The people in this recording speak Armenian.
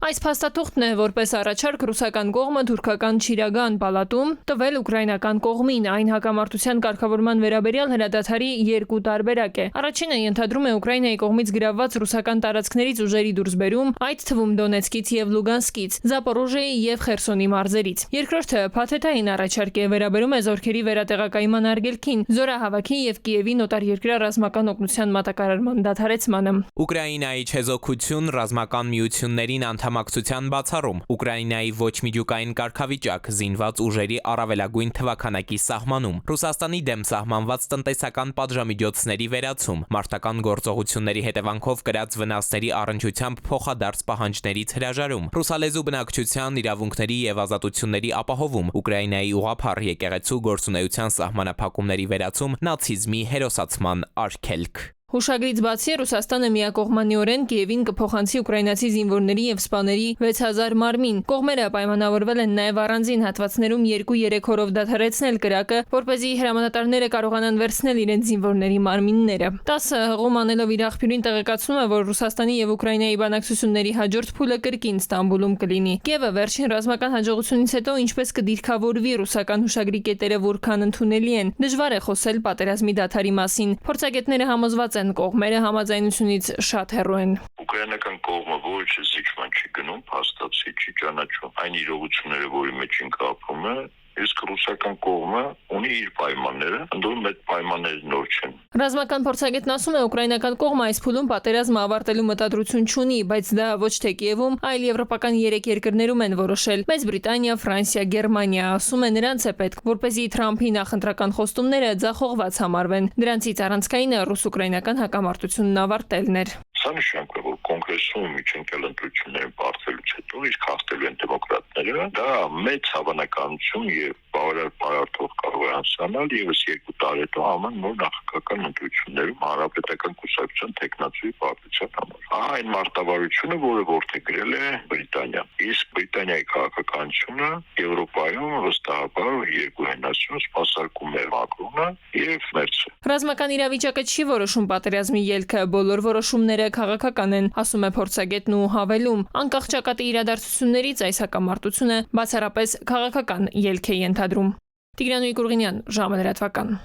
Այս փաստաթուղթն է որպես առաջարկ ռուսական կողմը թուրքական Չիրագան պալատում տվել ուկրաինական կողմին, այն հակամարտության կարգավորման վերաբերյալ հրադադարի երկու տարբերակ է։ Առաջինը ենթադրում է Ուկրաինայի կողմից գրավված ռուսական տարածքներից ուժերի դուրսբերում, այդ թվում Դոնեցկից եւ Լուգանսկից, Զապորոժիեի եւ Խերսոնի մարզերից։ Երկրորդը փաթեթային առաջարկ է, վերաբերում է զորքերի վերատեղակայման արգելքին, զորահավաքի եւ Կիևի նոտարերկրյա ռազմական օգնության մատակարարման դադարեցմանը։ Ուկրաինայի չեզոքություն, ռազմական միություններին անդամակցության բացառում, Ուկրաինայի ոչ միջուկային կարգավիճակ, զինված ուժերի առավելագույն թվաքանակի սահմանում, Ռուսաստանի դեմ սահմանված տնտեսական պատժամիջոցների վերացում, մարտական գործողությունների հետևանքով կրած վնասների առնչությամբ փոխադարձ պահանջներից հրաժարում, ռուսալեզու բնակչության իրավունքների եւ ազատությունների ապահովում, Ուկրաինայի ուղղափառ եկեղեցու գործունեության սահմանափակումների վերացում, նացիզմի հերոսացման արգելք։ Հուշագրից բացի Ռուսաստանը միակողմանիորեն Կիևին կփոխանցի ուկրաինացի զինվորների եւ սպաների 6000 մարմին։ Կողմերը պայմանավորվել են նաեւ առանձին հատվածներում 2-3 օրով դադարեցնել կրակը, որպեսզի հրամանատարները կարողանան վերցնել իրենց զինվորների մարմինները։ 10 հղում անելով իր աղբյուրին տեղեկացնում է, որ Ռուսաստանի եւ Ուկրաինայի բանակցությունների հաջորդ փուլը կրկին Ստամբուլում կլինի։ Կիևը վերջին ռազմական հաջողությունից հետո ինչպես կդիրքավորվի ռուսական հուշագրի կետերը որքան ընդունելի են, դժվար է խոսել պատերազմի դադարի մասին։ Փորձագետները համոզված են կողմերը համաձայնությունից շատ հեռու են։ Ուկրաինական կողմը ոչ զիջման չի գնում, փաստացի չի ճանաչում այն իրողությունները, որի մեջ ինքը ապրում է, իսկ ռուսական կողմը ունի իր պայմանները, ընդդեմ այդ պայմանները նոր չեն։ Ռազմական փորձագետն ասում է, ուկրաինական կողմը այս փուլում պատերազմը ավարտելու մտադրություն չունի, բայց դա ոչ թե Կիևում, այլ եվրոպական 3 երկրներում են որոշել՝ Մեծ Բրիտանիա, Ֆրանսիա, Գերմանիա։ Ասում է, նրանց է պետք, որպեսզի Թրամփի նախընտրական խոստումները ձախողված համարվեն։ Դրանցից առանցքայինը ռուս-ուկրաինական հակամարտությունն ավարտելն էր։ Սա նշանակում է, որ կոնգրեսում միջանկյալ ընտրությունները բացելուց հետո իսկ հաղթելու են դեմոկրատները, դա մեծ հավանականություն եւ բավարար պարարտով կարող է անցանալ եւս 2 տարի հետո ամեն նոր նախագահական ընտրություններում հանրապետական կուսակցության տեխնացուի պարտության համար։ Այն մարտավարությունը, որը որդեգրել է Բրիտանիան։ Իսկ Բրիտանիայի քաղաքականությունը Եվրոպայում վստահաբար երկու հենասյուն սպասարկում է Մակրոնը եւ Մերցը։ Ռազմական իրավիճակը չի որոշում պատերազմի ելքը, բոլոր որոշումները քաղաքական են, ասում է փորձագետն ու հավելում, անկախ ճակատի իրադարձություններից այս հակամարտությունը բացառապես քաղաքական ելք է ենթադրում։ Տիգրան Կուրգինյան, ժամը լրատվական։